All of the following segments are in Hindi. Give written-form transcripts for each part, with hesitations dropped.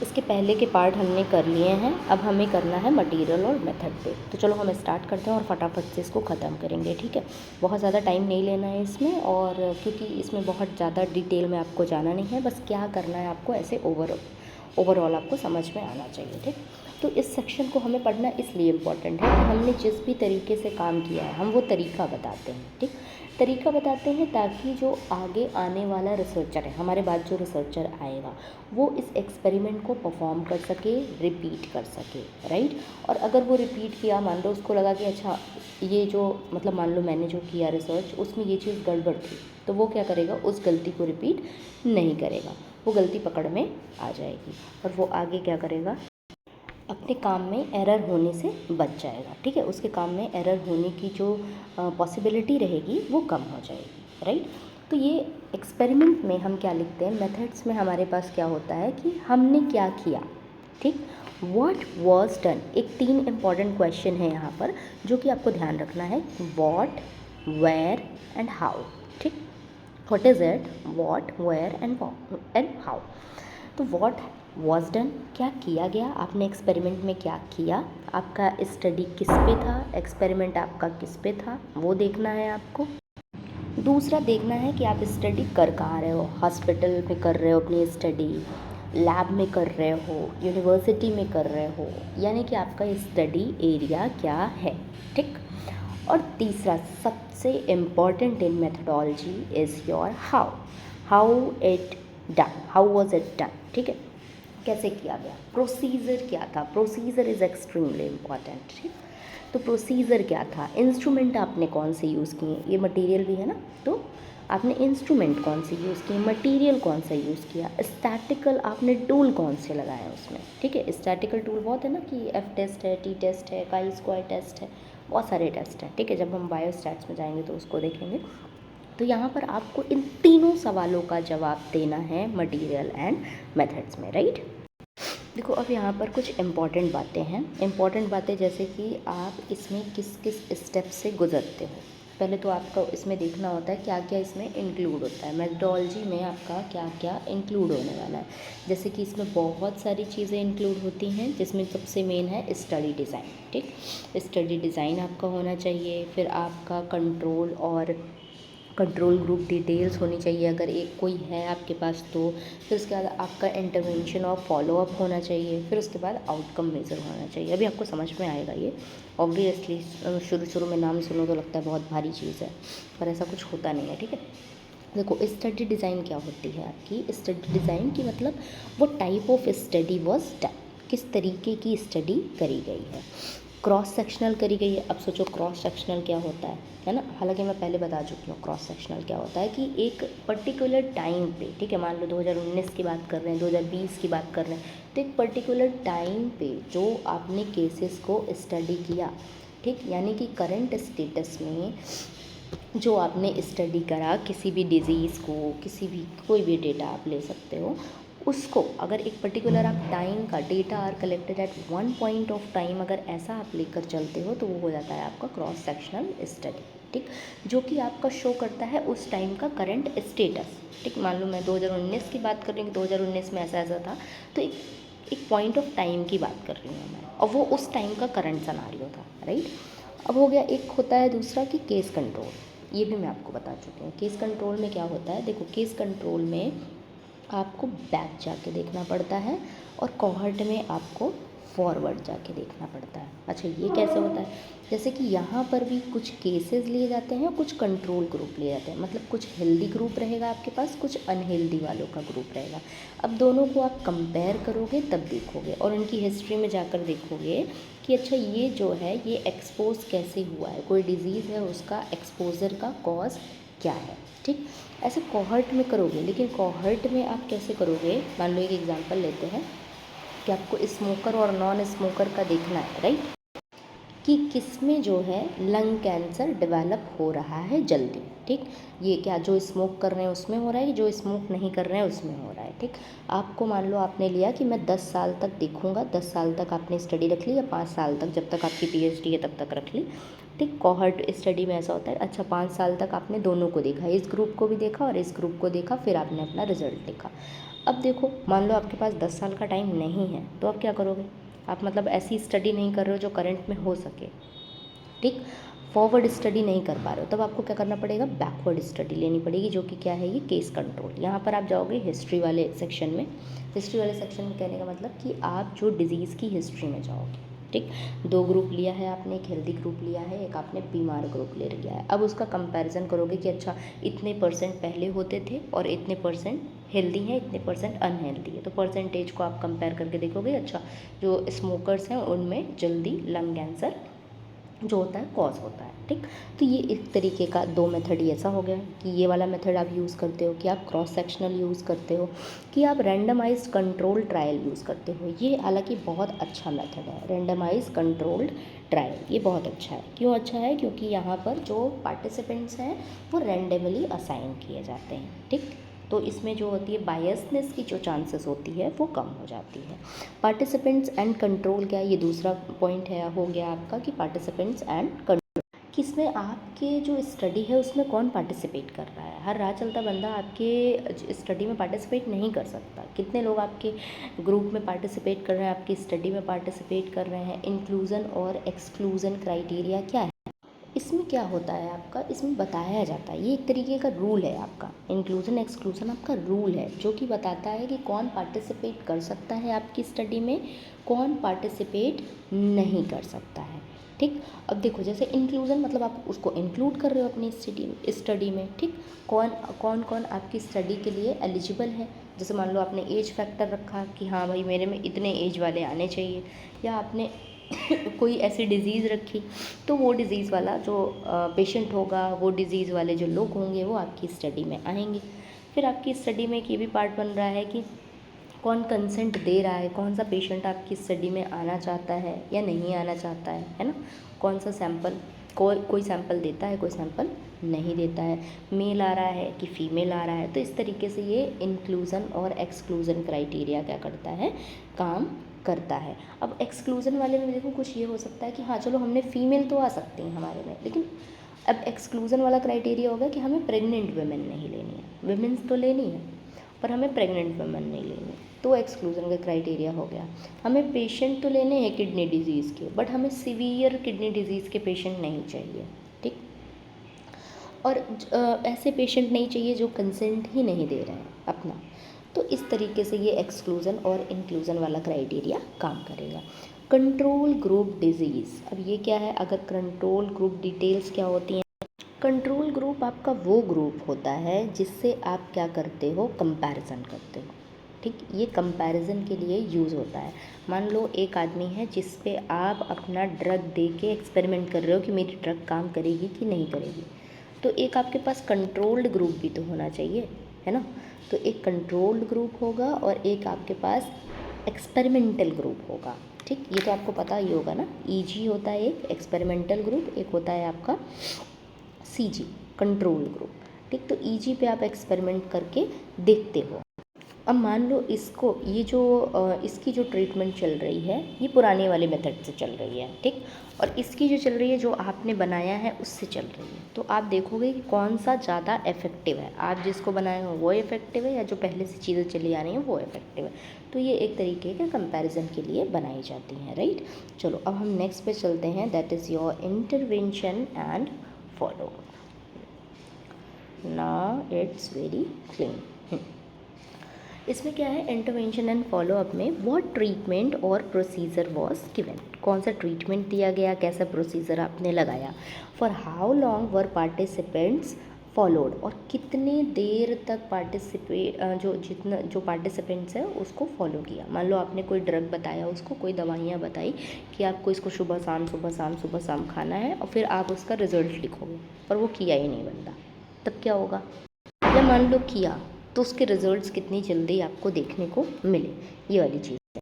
इसके पहले के पार्ट हमने कर लिए हैं, अब हमें करना है मटेरियल और मेथड पे। तो चलो हम स्टार्ट करते हैं और फटाफट से इसको ख़त्म करेंगे, ठीक है। बहुत ज़्यादा टाइम नहीं लेना है इसमें, और क्योंकि इसमें बहुत ज़्यादा डिटेल में आपको जाना नहीं है, बस क्या करना है आपको ऐसे ओवरऑल आपको समझ में आना चाहिए, ठीक। तो इस सेक्शन को हमें पढ़ना इसलिए इम्पॉर्टेंट है कि हमने जिस भी तरीके से काम किया है हम वो तरीका बताते हैं, ठीक। तरीका बताते हैं ताकि जो आगे आने वाला रिसर्चर है, हमारे बाद जो रिसर्चर आएगा, वो इस एक्सपेरिमेंट को परफॉर्म कर सके, रिपीट कर सके, राइट। और अगर वो रिपीट किया, मान लो उसको लगा कि अच्छा ये जो मतलब मान लो मैंने जो किया रिसर्च उसमें ये चीज़ गड़बड़ थी, तो वो क्या करेगा, उस गलती को रिपीट नहीं करेगा, वो गलती पकड़ में आ जाएगी और वो आगे क्या करेगा, अपने काम में एरर होने से बच जाएगा, ठीक है। उसके काम में एरर होने की जो पॉसिबिलिटी रहेगी वो कम हो जाएगी, राइट। तो ये एक्सपेरिमेंट में हम क्या लिखते हैं, मेथड्स में हमारे पास क्या होता है कि हमने क्या किया, ठीक। व्हाट वाज डन, एक 3 इम्पॉर्टेंट क्वेश्चन है यहाँ पर जो कि आपको ध्यान रखना है, व्हाट, वेयर एंड हाउ, ठीक। What is it, what, where and how. तो व्हाट वॉज डन, क्या किया गया, आपने एक्सपेरिमेंट में क्या किया, आपका स्टडी किस पे था, एक्सपेरिमेंट आपका किस पे था, वो देखना है आपको। दूसरा देखना है कि आप स्टडी कर कहाँ रहे हो, हॉस्पिटल में कर रहे हो अपनी स्टडी, लैब में कर रहे हो, यूनिवर्सिटी में कर रहे हो, यानी कि आपका स्टडी एरिया क्या है, ठीक। और तीसरा सबसे important in methodology is your how it done, how was it done, ठीक है। कैसे किया गया, प्रोसीजर क्या था, प्रोसीजर इज़ एक्सट्रीमली इम्पॉर्टेंट, ठीक। तो प्रोसीजर क्या था, इंस्ट्रूमेंट आपने कौन से यूज़ किए, ये मटेरियल भी है ना, तो आपने इंस्ट्रूमेंट कौन से यूज़ किए, मटेरियल कौन सा यूज़ किया, स्टैटिकल आपने टूल कौन से लगाए उसमें, ठीक है। स्टैटिकल टूल बहुत है ना कि एफ टेस्ट है, टी टेस्ट है, काई स्क्वायर टेस्ट है, बहुत सारे टेस्ट हैं, ठीक है। जब हम बायोस्टैट्स में जाएंगे तो उसको देखेंगे। तो यहाँ पर आपको इन तीनों सवालों का जवाब देना है मटेरियल एंड मेथड्स में, राइट। देखो अब यहाँ पर कुछ इम्पॉर्टेंट बातें हैं, इम्पॉर्टेंट बातें जैसे कि आप इसमें किस किस स्टेप से गुजरते हो। पहले तो आपका इसमें देखना होता है क्या क्या इसमें इंक्लूड होता है, मेथडोलॉजी में आपका क्या क्या इंक्लूड होने वाला है। जैसे कि इसमें बहुत सारी चीज़ें इंक्लूड होती हैं, जिसमें सबसे मेन है स्टडी डिज़ाइन, ठीक। स्टडी डिज़ाइन आपका होना चाहिए, फिर आपका कंट्रोल ग्रुप डिटेल्स होनी चाहिए अगर एक कोई है आपके पास तो। फिर उसके बाद आपका इंटरवेंशन और फॉलोअप होना चाहिए, फिर उसके बाद आउटकम मेज़र होना चाहिए। अभी आपको समझ में आएगा ये, ऑब्वियसली शुरू में नाम सुनो तो लगता है बहुत भारी चीज़ है, पर ऐसा कुछ होता नहीं है, ठीक है। देखो स्टडी डिज़ाइन क्या होती है आपकी, स्टडी डिज़ाइन की मतलब वो type of study was done, किस तरीके की स्टडी करी गई है, क्रॉस सेक्शनल करी गई है। अब सोचो क्रॉस सेक्शनल क्या होता है ना, हालांकि मैं पहले बता चुकी हूँ क्रॉस सेक्शनल क्या होता है कि एक पर्टिकुलर टाइम पे, ठीक है, मान लो 2019 की बात कर रहे हैं, 2020 की बात कर रहे हैं, तो एक पर्टिकुलर टाइम पे जो आपने केसेस को स्टडी किया, ठीक, यानी कि करंट स्टेटस में जो आपने स्टडी करा किसी भी डिज़ीज़ को, किसी भी कोई भी डेटा आप ले सकते हो, उसको अगर एक पर्टिकुलर आप टाइम का data are collected at one point of time अगर ऐसा आप लेकर चलते हो तो वो हो जाता है आपका क्रॉस सेक्शनल स्टडी, ठीक, जो कि आपका शो करता है उस टाइम का करंट स्टेटस, ठीक। मान लो मैं 2019 की बात कर रही हूँ, 2019 में ऐसा ऐसा था, तो एक पॉइंट ऑफ टाइम की बात कर रही हूँ मैं, और वो उस टाइम का करंट सनारियो था, राइट। अब हो गया, एक होता है दूसरा कि केस कंट्रोल, ये भी मैं आपको बता चुकी हूँ। केस कंट्रोल में क्या होता है, देखो केस कंट्रोल में आपको बैक जाके देखना पड़ता है और कोहर्ट में आपको फॉरवर्ड जाके देखना पड़ता है। अच्छा ये कैसे होता है, जैसे कि यहाँ पर भी कुछ केसेस लिए जाते हैं, कुछ कंट्रोल ग्रुप लिए जाते हैं, मतलब कुछ हेल्दी ग्रुप रहेगा आपके पास, कुछ अनहेल्दी वालों का ग्रुप रहेगा। अब दोनों को आप कंपेयर करोगे तब देखोगे और उनकी हिस्ट्री में जाकर देखोगे कि अच्छा ये जो है ये एक्सपोज कैसे हुआ है, कोई डिज़ीज़ है उसका एक्सपोजर का कॉज क्या है, ठीक। ऐसे कोहर्ट में करोगे, लेकिन कोहर्ट में आप कैसे करोगे, मान लो एक एग्जांपल लेते हैं कि आपको स्मोकर और नॉन स्मोकर का देखना है, राइट, कि किस में जो है लंग कैंसर डेवलप हो रहा है जल्दी, ठीक। ये क्या जो स्मोक कर रहे हैं उसमें हो रहा है, जो स्मोक नहीं कर रहे हैं उसमें हो रहा है, ठीक। आपको मान लो आपने लिया कि मैं 10 साल तक देखूंगा, 10 साल तक आपने स्टडी रख ली, या 5 साल तक, जब तक आपकी पीएचडी है तब तक रख ली, ठीक। कोहर्ट स्टडी में ऐसा होता है, अच्छा 5 साल तक आपने दोनों को देखा, इस ग्रुप को भी देखा और इस ग्रुप को देखा, फिर आपने अपना रिजल्ट लिखा। अब देखो, मान लो आपके पास 10 साल का टाइम नहीं है, तो आप क्या करोगे? आप मतलब ऐसी स्टडी नहीं कर रहे हो जो करंट में हो सके, ठीक, फॉरवर्ड स्टडी नहीं कर पा रहे हो, तब आपको क्या करना पड़ेगा? बैकवर्ड स्टडी लेनी पड़ेगी, जो कि क्या है? ये केस कंट्रोल। यहाँ पर आप जाओगे हिस्ट्री वाले सेक्शन में। हिस्ट्री वाले सेक्शन में कहने का मतलब कि आप जो डिजीज़ की हिस्ट्री में जाओगे, ठीक। 2 ग्रुप लिया है आपने, एक हेल्दी ग्रुप लिया है, एक आपने बीमार ग्रुप ले लिया है। अब उसका कंपैरिजन करोगे कि अच्छा इतने % पहले होते थे और इतने % हेल्दी हैं, इतने % अनहेल्दी है, तो परसेंटेज को आप कंपेयर करके देखोगे, अच्छा जो स्मोकर्स हैं उनमें जल्दी लंग कैंसर जो होता है कॉज होता है, ठीक। तो ये एक तरीके का 2 मेथड ही ऐसा हो गया कि ये वाला मेथड आप यूज़ करते हो, कि आप क्रॉस सेक्शनल यूज़ करते हो, कि आप रैंडमाइज्ड कंट्रोल ट्रायल यूज़ करते हो। ये हालांकि बहुत अच्छा मेथड है, रैंडमाइज्ड कंट्रोल्ड ट्रायल, ये बहुत अच्छा है। क्यों अच्छा है? क्योंकि यहाँ पर जो पार्टिसिपेंट्स हैं वो रैंडमली असाइन किए जाते हैं, ठीक। तो इसमें जो होती है बायसनेस की जो चांसेस होती है वो कम हो जाती है। पार्टिसिपेंट्स एंड कंट्रोल क्या है? ये दूसरा पॉइंट है, हो गया आपका कि पार्टिसिपेंट्स एंड कंट्रोल, कि इसमें आपके जो स्टडी है उसमें कौन पार्टिसिपेट कर रहा है। हर राह चलता बंदा आपके स्टडी में पार्टिसिपेट नहीं कर सकता। कितने लोग आपके ग्रुप में पार्टिसिपेट कर रहे हैं, आपकी स्टडी में पार्टिसिपेट कर रहे हैं। इंक्लूज़न और एक्सक्लूज़न क्राइटेरिया क्या है इसमें? क्या होता है आपका, इसमें बताया जाता है, ये एक तरीके का रूल है आपका। इंक्लूज़न एक्सक्लूज़न आपका रूल है जो कि बताता है कि कौन पार्टिसिपेट कर सकता है आपकी स्टडी में, कौन पार्टिसिपेट नहीं कर सकता है, ठीक। अब देखो, जैसे इंक्लूज़न मतलब आप उसको इंक्लूड कर रहे हो अपनी स्टडी में, ठीक। कौन कौन आपकी स्टडी के लिए एलिजिबल है। जैसे मान लो आपने एज फैक्टर रखा कि हाँ भाई मेरे में इतने एज वाले आने चाहिए, या आपने कोई ऐसी डिज़ीज़ रखी तो वो डिज़ीज़ वाला जो पेशेंट होगा, वो डिज़ीज़ वाले जो लोग होंगे वो आपकी स्टडी में आएंगे। फिर आपकी स्टडी में एक ये भी पार्ट बन रहा है कि कौन कंसेंट दे रहा है, कौन सा पेशेंट आपकी स्टडी में आना चाहता है या नहीं आना चाहता है ना। कौन सा सैंपल, कोई सैंपल देता है, कोई सैंपल नहीं देता है, मेल आ रहा है कि फीमेल आ रहा है। तो इस तरीके से ये इंक्लूज़न और एक्सक्लूज़न क्राइटेरिया क्या करता है, काम करता है। अब एक्सक्लूज़न वाले में देखो कुछ ये हो सकता है कि हाँ चलो हमने फ़ीमेल तो आ सकती हैं हमारे में, लेकिन अब एक्सक्लूज़न वाला क्राइटेरिया होगा कि हमें प्रेग्नेंट वुमेन नहीं लेनी है। वुमेन्स तो लेनी है पर हमें प्रेग्नेंट वुमेन नहीं लेनी, तो एक्सक्लूज़न का क्राइटेरिया हो गया। हमें पेशेंट तो लेने हैं किडनी डिजीज़ के, बट हमें सीवियर किडनी डिजीज़ के पेशेंट नहीं चाहिए, ठीक। और ऐसे पेशेंट नहीं चाहिए जो कंसेंट ही नहीं दे रहे हैं अपना। तो इस तरीके से ये एक्सक्लूज़न और इंक्लूज़न वाला क्राइटेरिया काम करेगा। कंट्रोल ग्रुप डिजीज़, अब ये क्या है? अगर कंट्रोल ग्रुप डिटेल्स क्या होती हैं? कंट्रोल ग्रुप आपका वो ग्रुप होता है जिससे आप क्या करते हो, कंपैरिजन करते हो, ठीक। ये कंपैरिजन के लिए यूज़ होता है। मान लो एक आदमी है जिस पे आप अपना ड्रग दे के एक्सपेरिमेंट कर रहे हो कि मेरी ड्रग काम करेगी कि नहीं करेगी, तो एक आपके पास कंट्रोल्ड ग्रुप भी तो होना चाहिए, है ना। तो एक कंट्रोल्ड ग्रुप होगा और एक आपके पास एक्सपेरिमेंटल ग्रुप होगा, ठीक। ये तो आपको पता ही होगा ना, ईजी होता है एक एक्सपेरिमेंटल ग्रुप, एक होता है आपका सीजी कंट्रोल ग्रुप, ठीक। तो ईजी पे आप एक्सपेरिमेंट करके देखते हो। अब मान लो इसको, ये जो इसकी जो ट्रीटमेंट चल रही है ये पुराने वाले मेथड से चल रही है, ठीक। और इसकी जो चल रही है, जो आपने बनाया है उससे चल रही है, तो आप देखोगे कि कौन सा ज़्यादा इफेक्टिव है। आप जिसको बनाए हो वो इफेक्टिव है या जो पहले से चीज़ें चली आ रही हैं वो इफेक्टिव है। तो ये एक तरीके के कंपैरिजन के लिए बनाई जाती हैं, राइट। चलो अब हम नेक्स्ट पे चलते हैं, that is your intervention and follow. Now it's very clean. इसमें क्या है, इंटरवेंशन एंड फॉलो अप में व्हाट ट्रीटमेंट और प्रोसीजर वाज गिवन, कौन सा ट्रीटमेंट दिया गया, कैसा प्रोसीजर आपने लगाया, for how long were participants followed, और कितने देर तक जो पार्टिसिपेंट्स है उसको फॉलो किया। मान लो आपने कोई ड्रग बताया उसको, कोई दवाइयाँ बताई कि आपको इसको सुबह शाम खाना है, और फिर आप उसका रिजल्ट लिखोगे और वो किया ही नहीं बंदा, तब क्या होगा? या मान लो किया तो उसके रिजल्ट्स कितनी जल्दी आपको देखने को मिले, ये वाली चीज़ है।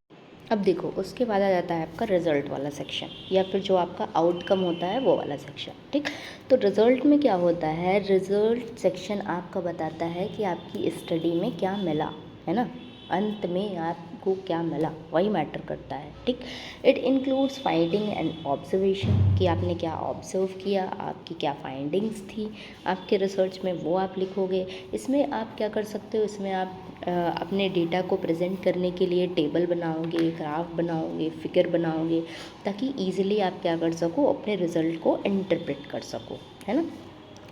अब देखो उसके बाद आ जाता है आपका रिज़ल्ट वाला सेक्शन, या फिर जो आपका आउटकम होता है वो वाला सेक्शन, ठीक। तो रिज़ल्ट में क्या होता है, रिज़ल्ट सेक्शन आपका बताता है कि आपकी स्टडी में क्या मिला, है ना। अंत में आपको क्या मिला वही मैटर करता है, ठीक। It includes finding and observation, कि आपने क्या ऑब्जर्व किया, आपकी क्या फाइंडिंग्स थी आपके रिसर्च में, वो आप लिखोगे। इसमें आप क्या कर सकते हो, इसमें आप अपने डेटा को प्रेजेंट करने के लिए टेबल बनाओगे, ग्राफ बनाओगे, फिगर बनाओगे, ताकि ईजिली आप क्या कर सको, अपने रिज़ल्ट को इंटरप्रेट कर सको, है ना।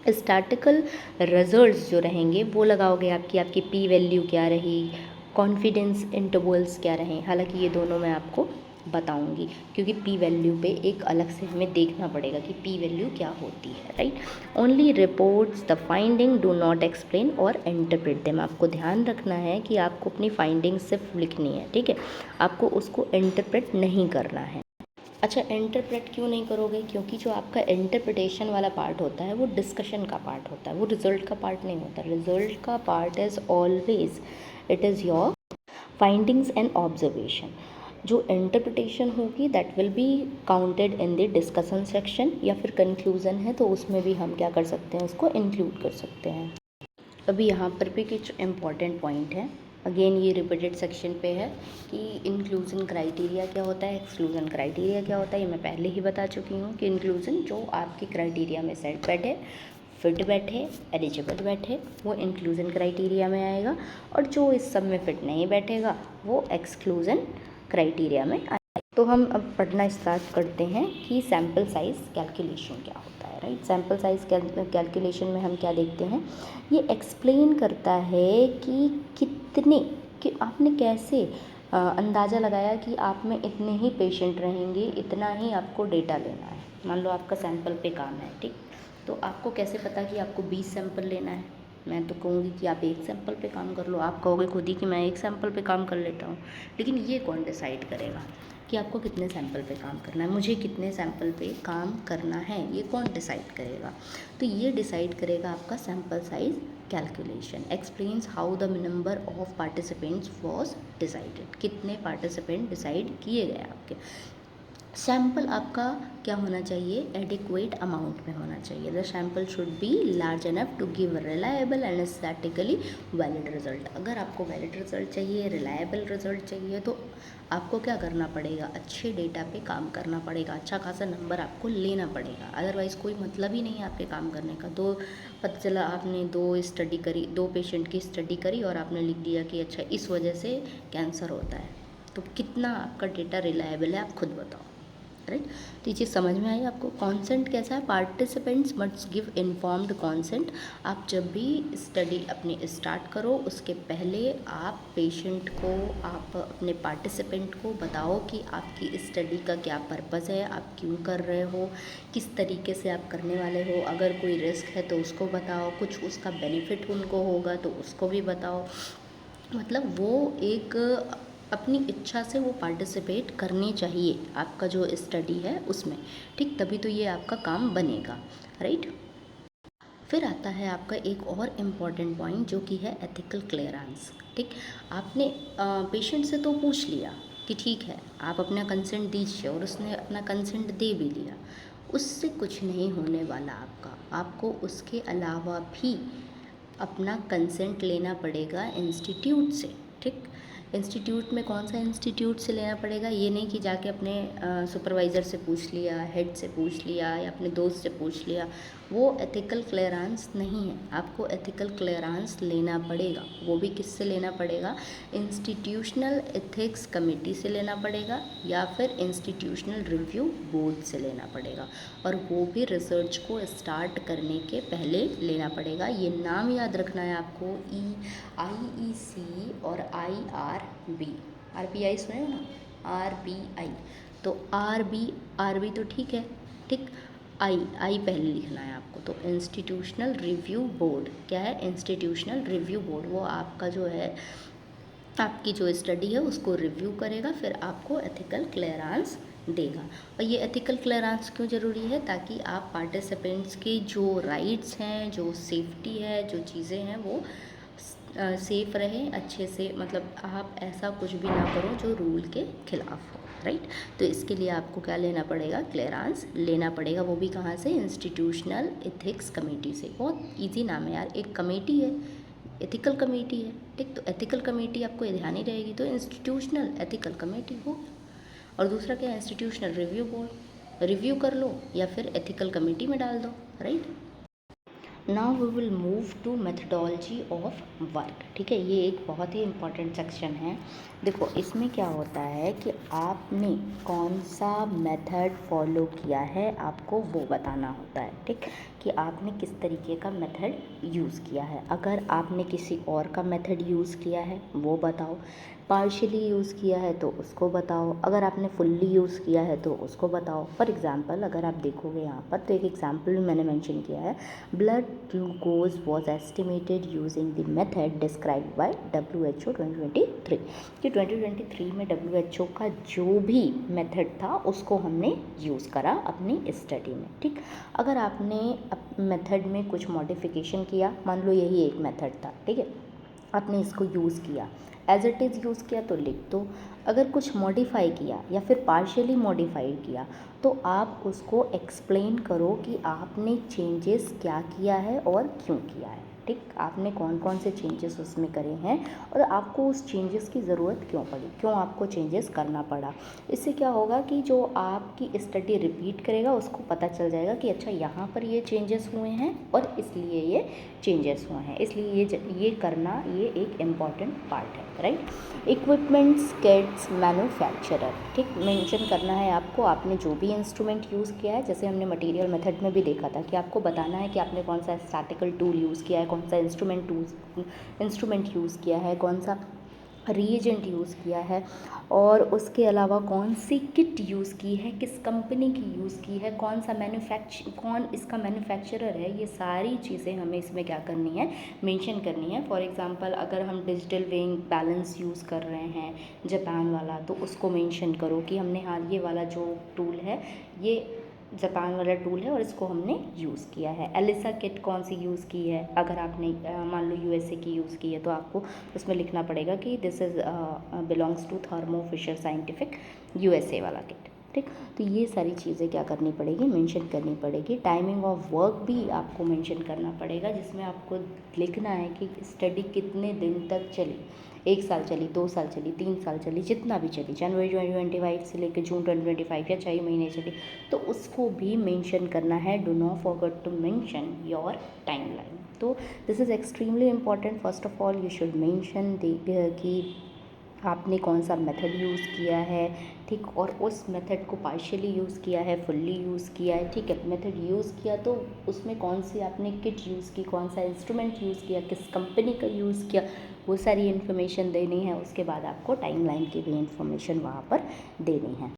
स्टैटिकल रिजल्ट्स जो रहेंगे वो लगाओगे आपकी पी वैल्यू क्या रही, कॉन्फिडेंस इंटरवल्स क्या रहे। हालांकि ये दोनों मैं आपको बताऊंगी, क्योंकि पी वैल्यू पे एक अलग से हमें देखना पड़ेगा कि पी वैल्यू क्या होती है, right. Only reports the finding, do not explain और इंटरप्रेट देम। आपको ध्यान रखना है कि आपको अपनी फाइंडिंग सिर्फ लिखनी है, ठीक है, आपको उसको इंटरप्रेट नहीं करना है। अच्छा, इंटरप्रेट क्यों नहीं करोगे, क्योंकि जो आपका इंटरप्रिटेशन वाला पार्ट होता है वो डिस्कशन का पार्ट होता है, वो रिजल्ट का पार्ट नहीं होता। रिजल्ट का part is always it is your findings and observation. जो इंटरप्रिटेशन होगी that will be counted in the discussion section, या फिर कंक्लूज़न है तो उसमें भी हम क्या कर सकते हैं, उसको इंक्लूड कर सकते हैं। अभी यहाँ पर भी कुछ इम्पॉर्टेंट पॉइंट है। अगेन ये रिपीटेड सेक्शन पे है कि इंक्लूज़न क्राइटेरिया क्या होता है, एक्सक्लूज़न क्राइटेरिया क्या होता है। ये मैं पहले ही बता चुकी हूँ कि इंक्लूज़न जो आपके क्राइटेरिया में सेट बैठे, फिट बैठे, एलिजिबल बैठे, वो इंक्लूज़न क्राइटेरिया में आएगा, और जो इस सब में फिट नहीं बैठेगा वो एक्सक्लूज़न क्राइटेरिया में आएगा। तो हम अब पढ़ना स्टार्ट करते हैं कि सैम्पल साइज़ कैलकुलेशन क्या होता है, राइट। सैम्पल साइज़ कैलकुलेशन में हम क्या देखते हैं, ये एक्सप्लेन करता है कि कितने, कि आपने कैसे अंदाज़ा लगाया कि आप में इतने ही पेशेंट रहेंगे, इतना ही आपको डेटा लेना है। मान लो आपका सैम्पल पे काम है, ठीक, तो आपको कैसे पता कि आपको 20 सैंपल लेना है। मैं तो कहूँगी कि आप एक सैंपल पे काम कर लो, आप कहोगे खुद ही कि मैं एक सैंपल पे काम कर लेता हूँ, लेकिन ये कौन डिसाइड करेगा कि आपको कितने सैंपल पे काम करना है, मुझे कितने सैंपल पे काम करना है, ये कौन डिसाइड करेगा। तो ये डिसाइड करेगा आपका sample size calculation. Explains how the number of participants was decided, कितने पार्टिसिपेंट डिसाइड किए गए आपके। सैम्पल आपका क्या होना चाहिए, एडिक्वेट अमाउंट में होना चाहिए। The sample should be large enough to give reliable and statically valid result. अगर आपको वैलिड रिजल्ट चाहिए, रिलायबल रिजल्ट चाहिए, तो आपको क्या करना पड़ेगा, अच्छे डेटा पे काम करना पड़ेगा, अच्छा खासा नंबर आपको लेना पड़ेगा। अदरवाइज़ कोई मतलब ही नहीं है आपके काम करने का। तो पता चला आपने दो पेशेंट की स्टडी करी और आपने लिख दिया कि अच्छा इस वजह से कैंसर होता है, तो कितना आपका डेटा रिलायबल है, आप खुद बताओ, राइट। तो ये चीज़ समझ में आई आपको। कॉन्सेंट कैसा है, participants must give informed consent. आप जब भी स्टडी अपनी स्टार्ट करो उसके पहले आप पेशेंट को, आप अपने पार्टिसिपेंट को बताओ कि आपकी स्टडी का क्या पर्पज़ है, आप क्यों कर रहे हो, किस तरीके से आप करने वाले हो। अगर कोई रिस्क है तो उसको बताओ, कुछ उसका बेनिफिट उनको होगा तो उसको भी बताओ। मतलब वो एक अपनी इच्छा से वो पार्टिसिपेट करनी चाहिए आपका जो स्टडी है उसमें, ठीक, तभी तो ये आपका काम बनेगा, राइट। फिर आता है आपका एक और इम्पॉर्टेंट पॉइंट जो कि है एथिकल क्लियरेंस, ठीक। आपने पेशेंट से तो पूछ लिया कि ठीक है आप अपना कंसेंट दीजिए, और उसने अपना कंसेंट दे भी लिया, उससे कुछ नहीं होने वाला आपको उसके अलावा भी अपना कंसेंट लेना पड़ेगा इंस्टीट्यूट से, ठीक। इंस्टीट्यूट में कौन सा इंस्टीट्यूट से लेना पड़ेगा, ये नहीं कि जाके अपने सुपरवाइज़र से पूछ लिया, हेड से पूछ लिया, या अपने दोस्त से पूछ लिया, वो एथिकल क्लियरेंस नहीं है। आपको एथिकल क्लियरेंस लेना पड़ेगा, वो भी किससे लेना पड़ेगा, इंस्टीट्यूशनल एथिक्स कमेटी से लेना पड़ेगा, या फिर इंस्टीट्यूशनल रिव्यू बोर्ड से लेना पड़ेगा, और वो भी रिसर्च को स्टार्ट करने के पहले लेना पड़ेगा। ये नाम याद रखना है आपको, IEC और IRB। RBI सुने हो ना, RBI, तो RB तो ठीक है, ठीक, आई पहले लिखना है आपको। तो इंस्टीट्यूशनल रिव्यू बोर्ड क्या है, इंस्टीट्यूशनल रिव्यू बोर्ड, वो आपका जो है आपकी जो स्टडी है उसको रिव्यू करेगा, फिर आपको एथिकल क्लियरेंस देगा। और ये एथिकल क्लियरेंस क्यों ज़रूरी है, ताकि आप पार्टिसिपेंट्स के जो राइट्स हैं, जो सेफ्टी है, जो चीज़ें हैं वो सेफ़ रहें अच्छे से, मतलब आप ऐसा कुछ भी ना करो जो रूल के ख़िलाफ़ हो, राइट। तो इसके लिए आपको क्या लेना पड़ेगा, क्लियरेंस लेना पड़ेगा, वो भी कहाँ से, इंस्टीट्यूशनल एथिक्स कमेटी से। बहुत इजी नाम है यार, एक कमेटी है, एथिकल कमेटी है, ठीक। तो एथिकल कमेटी आपको ये ध्यान ही रहेगी, तो इंस्टीट्यूशनल एथिकल कमेटी हो। और दूसरा क्या है, इंस्टीट्यूशनल रिव्यू बोर्ड, रिव्यू कर लो या फिर एथिकल कमेटी में डाल दो, right. Now we will move to methodology of work, ठीक है। ये एक बहुत ही इम्पॉर्टेंट सेक्शन है। देखो इसमें क्या होता है कि आपने कौन सा मेथड फॉलो किया है, आपको वो बताना होता है, ठीक। कि आपने किस तरीके का मेथड यूज़ किया है। अगर आपने किसी और का मेथड यूज़ किया है वो बताओ, पार्शियली यूज़ किया है तो उसको बताओ, अगर आपने फुल्ली यूज़ किया है तो उसको बताओ। फॉर एग्ज़ाम्पल अगर आप देखोगे यहाँ पर तो एक एग्जाम्पल भी मैंने मेंशन किया है, blood glucose was estimated using the method described bye WHO 2023, कि 2023 में WHO का जो भी मेथड था उसको हमने यूज़ करा अपनी स्टडी में, ठीक। अगर आपने मेथड में कुछ मॉडिफिकेशन किया, मान लो यही एक मेथड था, ठीक है, आपने इसको यूज़ किया, एज इट इज़ यूज़ किया तो लिख दो। अगर कुछ मॉडिफाई किया या फिर पार्शियली मॉडिफाइड किया तो आप उसको एक्सप्लेन करो कि आपने चेंजेस क्या किया है और क्यों किया है, ठीक। आपने कौन कौन से चेंजेस उसमें करे हैं और आपको उस चेंजेस की ज़रूरत क्यों पड़ी, क्यों आपको चेंजेस करना पड़ा। इससे क्या होगा कि जो आपकी स्टडी रिपीट करेगा उसको पता चल जाएगा कि अच्छा यहाँ पर ये चेंजेस हुए हैं और इसलिए ये चेंजेस हुए हैं, इसलिए ये करना ये एक इम्पॉर्टेंट पार्ट है, राइट। इक्विपमेंट्स किट्स मैन्युफैक्चरर, ठीक। मेंशन करना है आपको, आपने जो भी इंस्ट्रूमेंट यूज़ किया है, जैसे हमने मटेरियल मेथड में भी देखा था कि आपको बताना है कि आपने कौन सा स्टैटिकल टूल यूज़ किया है, कौन सा इंस्ट्रूमेंट यूज़ किया है, कौन सा रीएजेंट यूज़ किया है, और उसके अलावा कौन सी किट यूज़ की है, किस कंपनी की यूज़ की है, कौन इसका मैन्युफैक्चरर है। ये सारी चीज़ें हमें इसमें क्या करनी है, मेंशन करनी है। फॉर एग्जांपल अगर हम डिजिटल वेइंग बैलेंस यूज़ कर रहे हैं जापान वाला, तो उसको मेंशन करो कि हमने हाँ ये वाला जो टूल है ये जापान वाला टूल है और इसको हमने यूज़ किया है। एलिसा किट कौन सी यूज़ की है, अगर आपने मान लो USA की यूज़ की है तो आपको उसमें लिखना पड़ेगा कि this is belongs to Thermo Fisher Scientific USA वाला किट, ठीक। तो ये सारी चीज़ें क्या करनी पड़ेगी, मेंशन करनी पड़ेगी। टाइमिंग ऑफ वर्क भी आपको मेंशन करना पड़ेगा, जिसमें आपको लिखना है कि स्टडी कितने दिन तक चली, 1 साल चली, 2 साल चली, 3 साल चली, जितना भी चली, जनवरी 2025 से लेकर जून 2025 या 6 महीने चली, तो उसको भी मेंशन करना है। Do not forget to mention your timeline. तो this is extremely important. First of all you should mention कि आपने कौन सा मेथड यूज़ किया है, ठीक, और उस मेथड को पार्शियली यूज़ किया है, फुल्ली यूज़ किया है, ठीक है। मेथड यूज़ किया तो उसमें कौन सी आपने किट यूज़ की, कौन सा इंस्ट्रूमेंट यूज़ किया, किस कंपनी का यूज़ किया, वो सारी इन्फॉर्मेशन देनी है। उसके बाद आपको टाइमलाइन की भी इन्फॉर्मेशन वहाँ पर देनी है।